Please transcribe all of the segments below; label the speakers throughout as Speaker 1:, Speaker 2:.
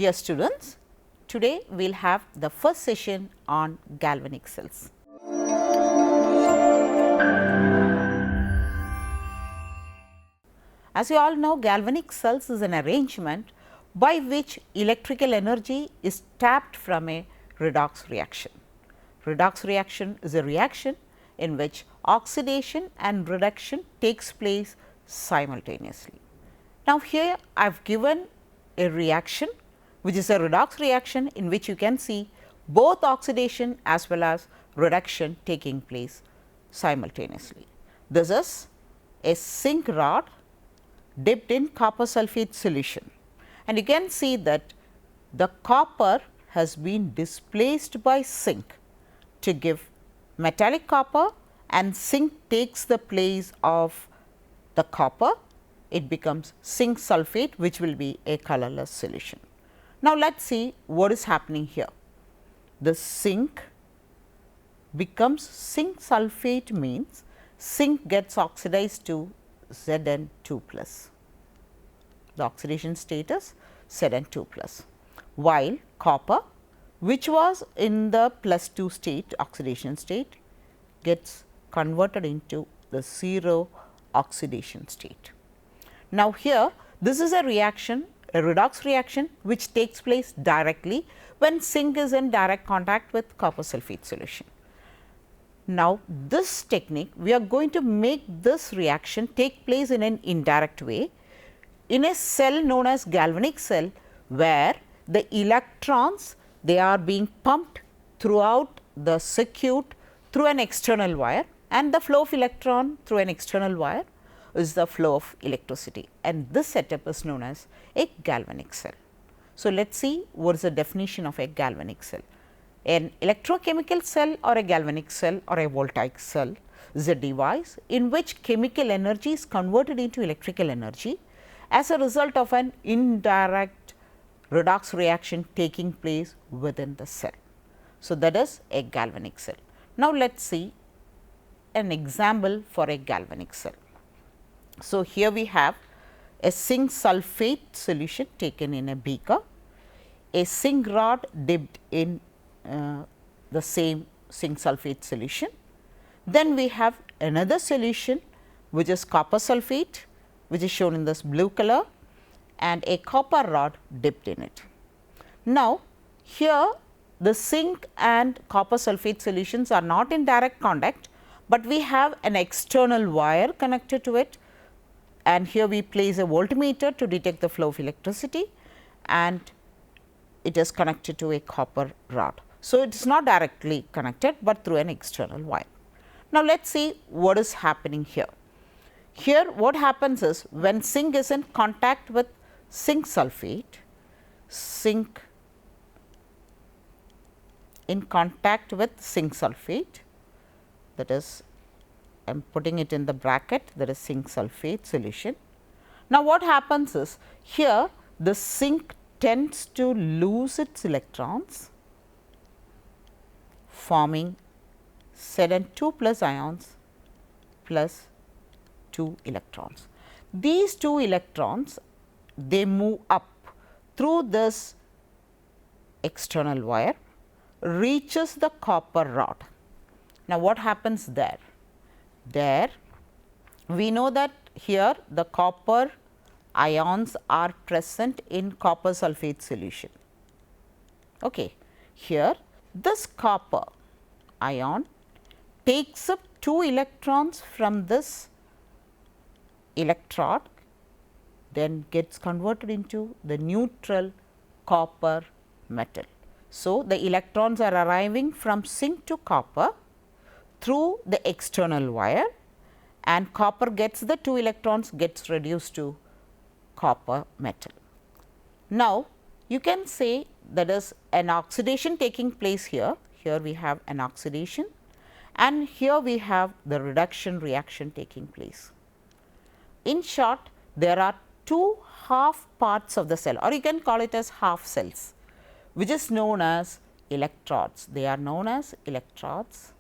Speaker 1: Dear students, today we will have the first session on galvanic cells. As you all know, galvanic cells is an arrangement by which electrical energy is tapped from a redox reaction. Redox reaction is a reaction in which oxidation and reduction takes place simultaneously. Now, here I have given a reaction which is a redox reaction in which you can see both oxidation as well as reduction taking place simultaneously. This is a zinc rod dipped in copper sulphate solution, and you can see that the copper has been displaced by zinc to give metallic copper, and zinc takes the place of the copper. It becomes zinc sulphate, which will be a colorless solution. Now, let us see what is happening here. The zinc becomes zinc sulphate, means zinc gets oxidized to Zn2 plus. The oxidation state is Zn2 plus, while copper, which was in the +2 state, oxidation state, gets converted into the 0 oxidation state. Now, here this is a reaction, a redox reaction which takes place directly when zinc is in direct contact with copper sulphate solution. Now, this technique, we are going to make this reaction take place in an indirect way in a cell known as galvanic cell, where the electrons, they are being pumped throughout the circuit through an external wire, and the flow of electron through an external wire is the flow of electricity, and this setup is known as a galvanic cell. So, let us see what is the definition of a galvanic cell. An electrochemical cell or a galvanic cell or a voltaic cell is a device in which chemical energy is converted into electrical energy as a result of an indirect redox reaction taking place within the cell. So, that is a galvanic cell. Now, let us see an example for a galvanic cell. So, here we have a zinc sulphate solution taken in a beaker, a zinc rod dipped in the same zinc sulphate solution. Then we have another solution which is copper sulphate, which is shown in this blue color, and a copper rod dipped in it. Now, here the zinc and copper sulphate solutions are not in direct contact, but we have an external wire connected to it, and here we place a voltmeter to detect the flow of electricity, and it is connected to a copper rod. So, it is not directly connected, but through an external wire. Now, let us see what is happening here. Here what happens is, when zinc is in contact with zinc sulphate, zinc in contact with zinc sulphate, that is, I am putting it in the bracket, that is zinc sulphate solution. Now, what happens is, here the zinc tends to lose its electrons, forming Zn2 plus ions plus 2 electrons. These 2 electrons, they move up through this external wire, reaches the copper rod. Now, what happens there? There we know that here the copper ions are present in copper sulphate solution. Okay. Here this copper ion takes up 2 electrons from this electrode, then gets converted into the neutral copper metal. So, the electrons are arriving from zinc to copper through the external wire, and copper gets the 2 electrons, gets reduced to copper metal. Now, you can say that is an oxidation taking place here. Here we have an oxidation, and here we have the reduction reaction taking place. In short, there are 2 half parts of the cell, or you can call it as half cells, which is known as electrodes. They are known as electrodes.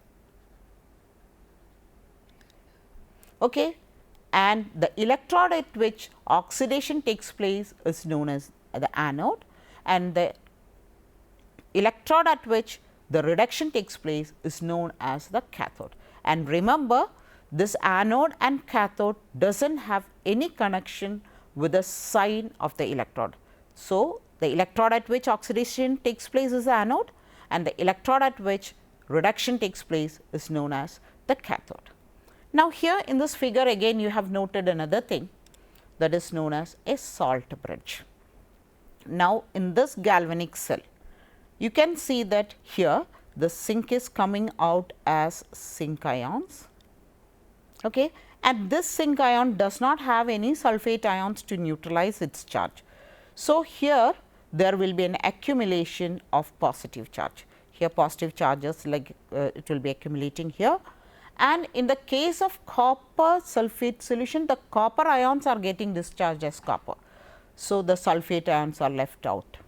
Speaker 1: Okay. And the electrode at which oxidation takes place is known as the anode, and the electrode at which the reduction takes place is known as the cathode. And remember, this anode and cathode does not have any connection with the sign of the electrode. So, the electrode at which oxidation takes place is the anode, and the electrode at which reduction takes place is known as the cathode. Now, here in this figure again you have noted another thing that is known as a salt bridge. Now, in this galvanic cell, you can see that here the zinc is coming out as zinc ions, okay, and this zinc ion does not have any sulphate ions to neutralize its charge. So, here there will be an accumulation of positive charge. Here positive charges like it will be accumulating here, and in the case of copper sulphate solution, the copper ions are getting discharged as copper. So, the sulphate ions are left out.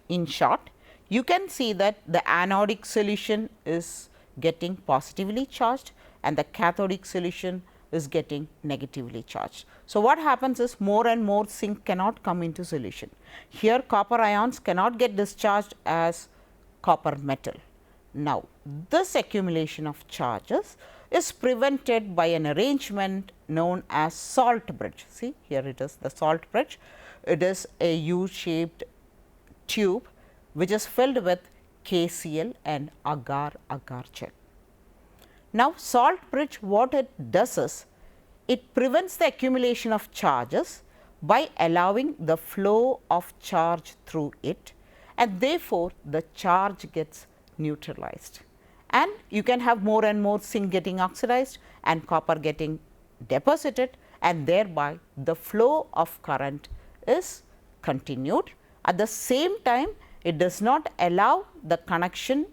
Speaker 1: In short, you can see that the anodic solution is getting positively charged and the cathodic solution is getting negatively charged. So, what happens is more and more zinc cannot come into solution. Here copper ions cannot get discharged as copper metal. Now, this accumulation of charges is prevented by an arrangement known as salt bridge. See, here it is the salt bridge. It is a U-shaped tube which is filled with KCl and agar-agar gel. Now, salt bridge, what it does is it prevents the accumulation of charges by allowing the flow of charge through it, and therefore, the charge gets neutralized, and you can have more and more zinc getting oxidized and copper getting deposited, and thereby the flow of current is continued. At the same time, it does not allow the connection,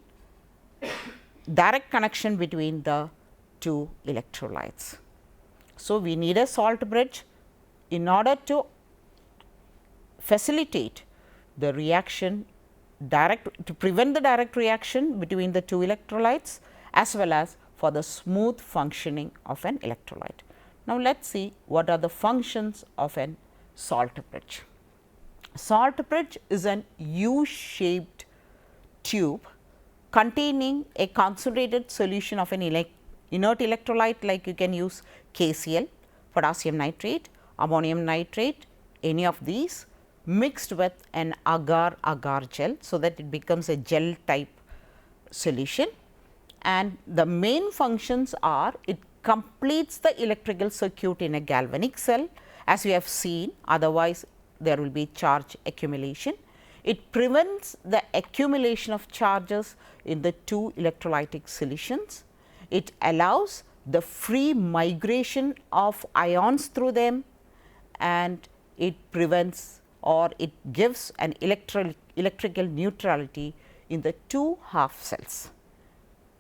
Speaker 1: direct connection between the two electrolytes. So, we need a salt bridge in order to facilitate the reaction to prevent the direct reaction between the two electrolytes as well as for the smooth functioning of an electrolyte. Now, let us see what are the functions of an salt bridge. Salt bridge is an U-shaped tube containing a concentrated solution of an inert electrolyte, like you can use KCl, potassium nitrate, ammonium nitrate, any of these mixed with an agar-agar gel, so that it becomes a gel type solution. And the main functions are it completes the electrical circuit in a galvanic cell, as we have seen, otherwise there will be charge accumulation. It prevents the accumulation of charges in the two electrolytic solutions. It allows the free migration of ions through them, and it prevents or it gives an electrical neutrality in the two half cells.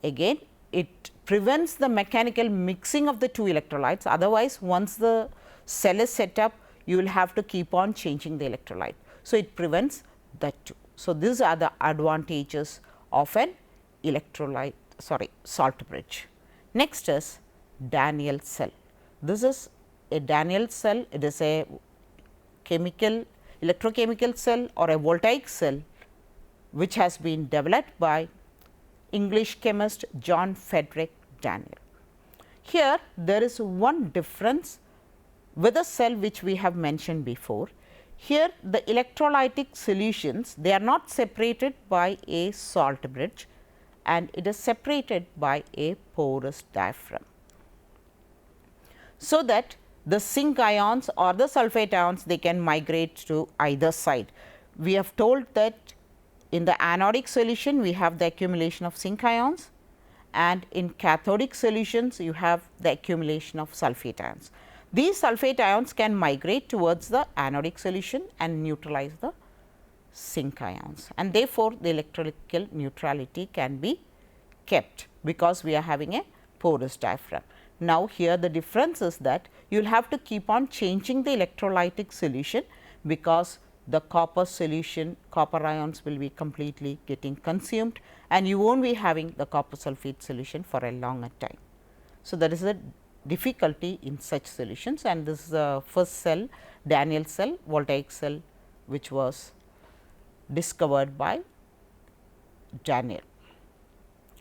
Speaker 1: Again, it prevents the mechanical mixing of the two electrolytes, otherwise once the cell is set up, you will have to keep on changing the electrolyte. So, it prevents that too. So, these are the advantages of an salt bridge. Next is Daniell cell. This is a Daniell cell. It is a electrochemical cell or a voltaic cell which has been developed by English chemist John Frederick Daniell. Here there is one difference with the cell which we have mentioned before. Here the electrolytic solutions, they are not separated by a salt bridge, and it is separated by a porous diaphragm, so that the zinc ions or the sulphate ions, they can migrate to either side. We have told that in the anodic solution we have the accumulation of zinc ions, and in cathodic solutions you have the accumulation of sulphate ions. These sulphate ions can migrate towards the anodic solution and neutralize the zinc ions, and therefore, the electrical neutrality can be kept because we are having a porous diaphragm. Now, here the difference is that you will have to keep on changing the electrolytic solution, because the copper solution, copper ions will be completely getting consumed, and you will not be having the copper sulphate solution for a longer time. So, that is a difficulty in such solutions, and this is the first cell, Daniell cell, voltaic cell which was discovered by Daniel.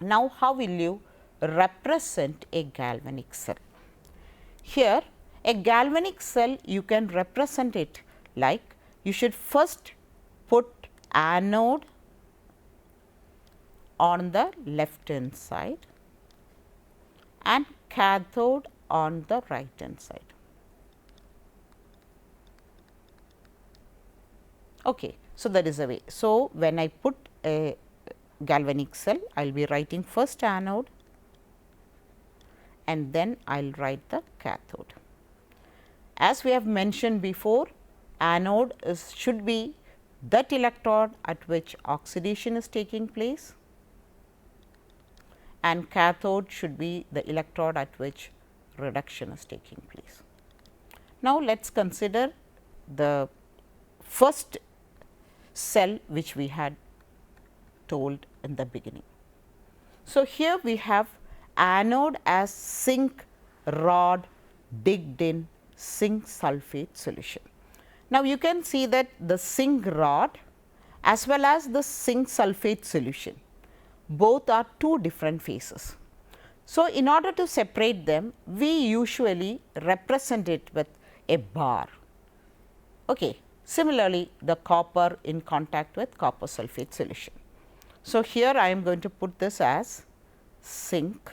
Speaker 1: Now, how will you represent a galvanic cell? Here a galvanic cell, you can represent it like, you should first put anode on the left hand side and cathode on the right hand side. Okay. So, that is a way. So, when I put a galvanic cell, I will be writing first anode and then I will write the cathode. As we have mentioned before, anode should be that electrode at which oxidation is taking place, and cathode should be the electrode at which reduction is taking place. Now, let us consider the first cell which we had told in the beginning. So, here we have anode as zinc rod digged in zinc sulphate solution. Now, you can see that the zinc rod as well as the zinc sulphate solution, both are two different phases. So, in order to separate them, we usually represent it with a bar. Okay. Similarly, the copper in contact with copper sulphate solution. So, here I am going to put this as zinc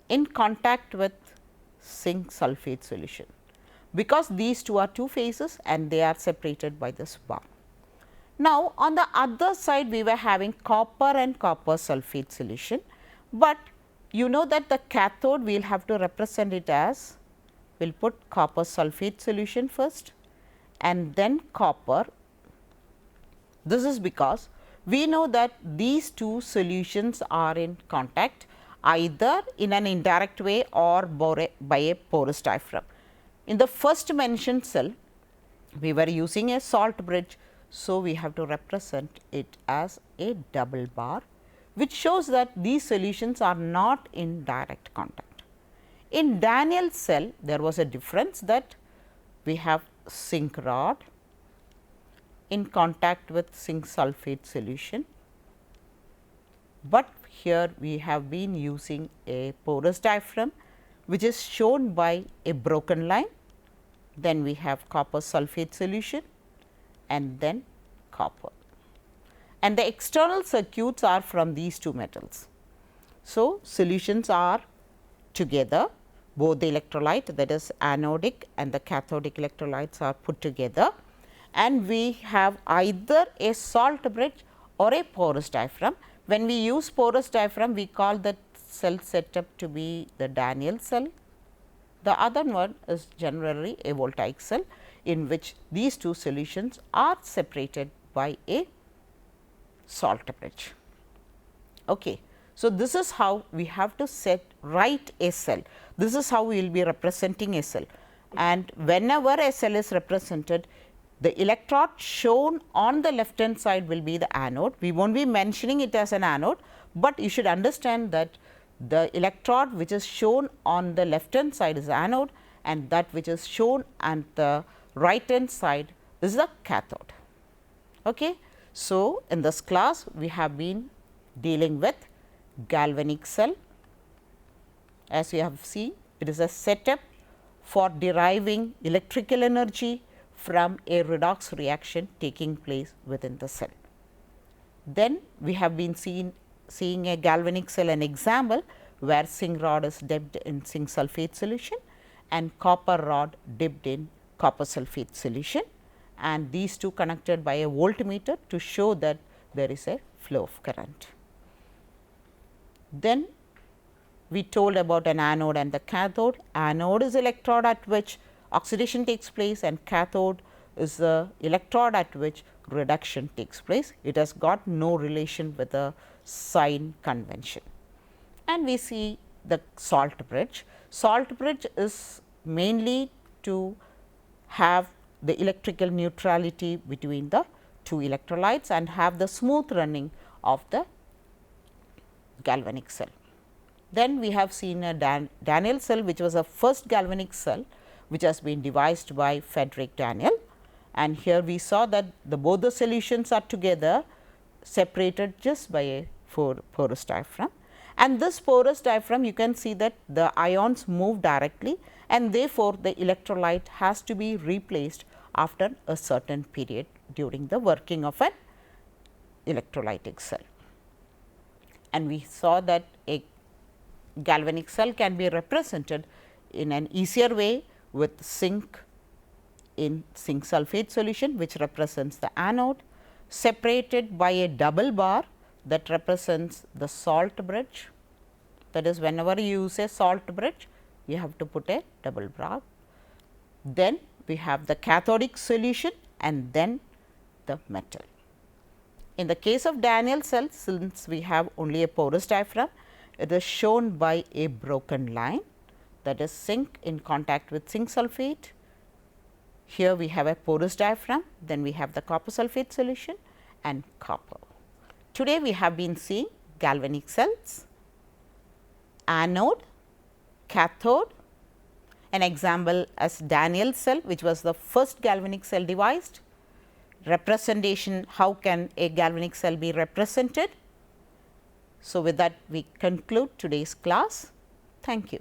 Speaker 1: in contact with zinc sulphate solution, because these two are two phases and they are separated by this bar. Now, on the other side we were having copper and copper sulphate solution, but you know that the cathode we will have to represent it as, we will put copper sulphate solution first and then copper. This is because we know that these two solutions are in contact either in an indirect way or by a porous diaphragm. In the first mentioned cell, we were using a salt bridge. So, we have to represent it as a double bar, which shows that these solutions are not in direct contact. In Daniel's cell, there was a difference, that we have zinc rod in contact with zinc sulphate solution, but here we have been using a porous diaphragm, which is shown by a broken line. Then we have copper sulphate solution and then copper, and the external circuits are from these two metals. So, solutions are together, both the electrolyte, that is anodic and the cathodic electrolytes are put together, and we have either a salt bridge or a porous diaphragm. When we use porous diaphragm, we call that cell setup to be the Daniel cell. The other one is generally a voltaic cell, in which these two solutions are separated by a salt bridge. Okay. So, this is how we have to write a cell. This is how we will be representing a cell, and whenever a cell is represented, the electrode shown on the left hand side will be the anode. We will not be mentioning it as an anode, but you should understand that the electrode which is shown on the left hand side is anode, and that which is shown at the right hand side is the cathode. Okay. So, in this class we have been dealing with galvanic cell. As you have seen, it is a setup for deriving electrical energy from a redox reaction taking place within the cell. Then we have been seeing a galvanic cell, an example where zinc rod is dipped in zinc sulphate solution and copper rod dipped in copper sulphate solution, and these two connected by a voltmeter to show that there is a flow of current. Then we told about an anode and the cathode. Anode is electrode at which oxidation takes place, and cathode is the electrode at which reduction takes place. It has got no relation with the sign convention. And we see the salt bridge. Salt bridge is mainly to have the electrical neutrality between the two electrolytes and have the smooth running of the galvanic cell. Then we have seen a Daniel cell, which was a first galvanic cell which has been devised by Frederick Daniel, and here we saw that both the solutions are together separated just by a porous diaphragm, and this porous diaphragm you can see that the ions move directly, and therefore, the electrolyte has to be replaced after a certain period during the working of an electrolytic cell. And we saw that a galvanic cell can be represented in an easier way with zinc in zinc sulphate solution, which represents the anode, separated by a double bar that represents the salt bridge. That is, whenever you use a salt bridge, you have to put a double bar. Then we have the cathodic solution and then the metal. In the case of Daniell cell, since we have only a porous diaphragm, it is shown by a broken line, that is zinc in contact with zinc sulphate. Here we have a porous diaphragm, then we have the copper sulphate solution and copper. Today we have been seeing galvanic cells, anode, cathode, an example as Daniell cell, which was the first galvanic cell devised, representation, how can a galvanic cell be represented. So, with that we conclude today's class. Thank you.